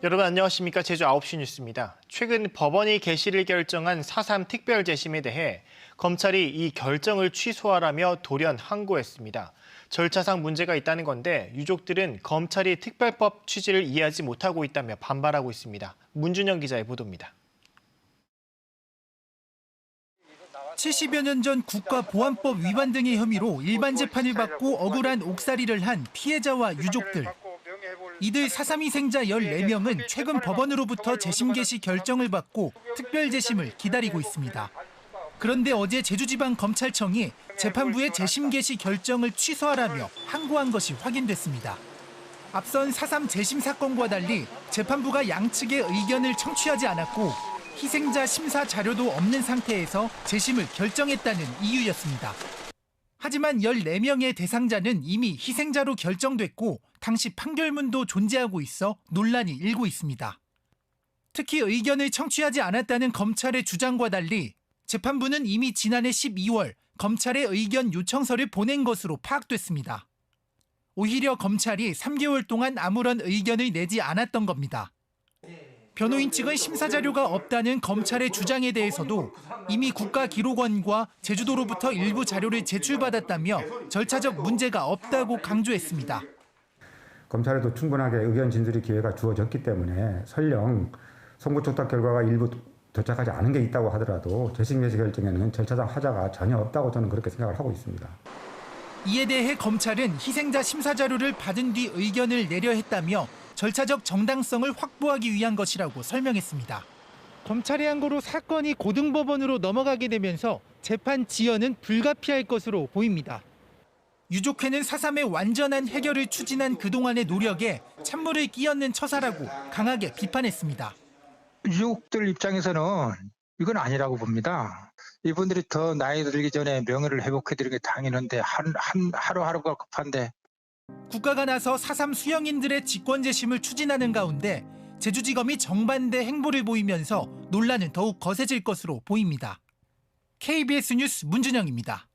여러분 안녕하십니까? 제주 9시 뉴스입니다. 최근 법원이 개시를 결정한 4.3 특별재심에 대해 검찰이 이 결정을 취소하라며 돌연 항고했습니다. 절차상 문제가 있다는 건데 유족들은 검찰이 특별법 취지를 이해하지 못하고 있다며 반발하고 있습니다. 문준영 기자의 보도입니다. 70여 년 전 국가보안법 위반 등의 혐의로 일반 재판을 받고 억울한 옥살이를 한 피해자와 유족들. 이들 4.3 희생자 14명은 최근 법원으로부터 재심 개시 결정을 받고 특별재심을 기다리고 있습니다. 그런데 어제 제주지방검찰청이 재판부의 재심 개시 결정을 취소하라며 항고한 것이 확인됐습니다. 앞선 4.3 재심 사건과 달리 재판부가 양측의 의견을 청취하지 않았고 희생자 심사 자료도 없는 상태에서 재심을 결정했다는 이유였습니다. 하지만 14명의 대상자는 이미 희생자로 결정됐고 당시 판결문도 존재하고 있어 논란이 일고 있습니다. 특히 의견을 청취하지 않았다는 검찰의 주장과 달리 재판부는 이미 지난해 12월 검찰에 의견 요청서를 보낸 것으로 파악됐습니다. 오히려 검찰이 3개월 동안 아무런 의견을 내지 않았던 겁니다. 변호인 측은 심사 자료가 없다는 검찰의 주장에 대해서도 이미 국가기록원과 제주도로부터 일부 자료를 제출받았다며 절차적 문제가 없다고 강조했습니다. 검찰에도 충분하게 의견 진술의 기회가 주어졌기 때문에 설령 선고 청탁 결과가 일부 도착하지 않은 게 있다고 하더라도 재심 개시 결정에는 절차상 하자가 전혀 없다고 저는 그렇게 생각을 하고 있습니다. 이에 대해 검찰은 희생자 심사 자료를 받은 뒤 의견을 내려 했다며 절차적 정당성을 확보하기 위한 것이라고 설명했습니다. 검찰의 항고로 사건이 고등법원으로 넘어가게 되면서 재판 지연은 불가피할 것으로 보입니다. 유족회는 4.3의 완전한 해결을 추진한 그동안의 노력에 찬물을 끼얹는 처사라고 강하게 비판했습니다. 유족들 입장에서는 이건 아니라고 봅니다. 이분들이 더 나이 들기 전에 명예를 회복해드리는 게 당연한데 하루하루가 급한데. 국가가 나서 4.3 수형인들의 직권재심을 추진하는 가운데 제주지검이 정반대 행보를 보이면서 논란은 더욱 거세질 것으로 보입니다. KBS 뉴스 문준영입니다.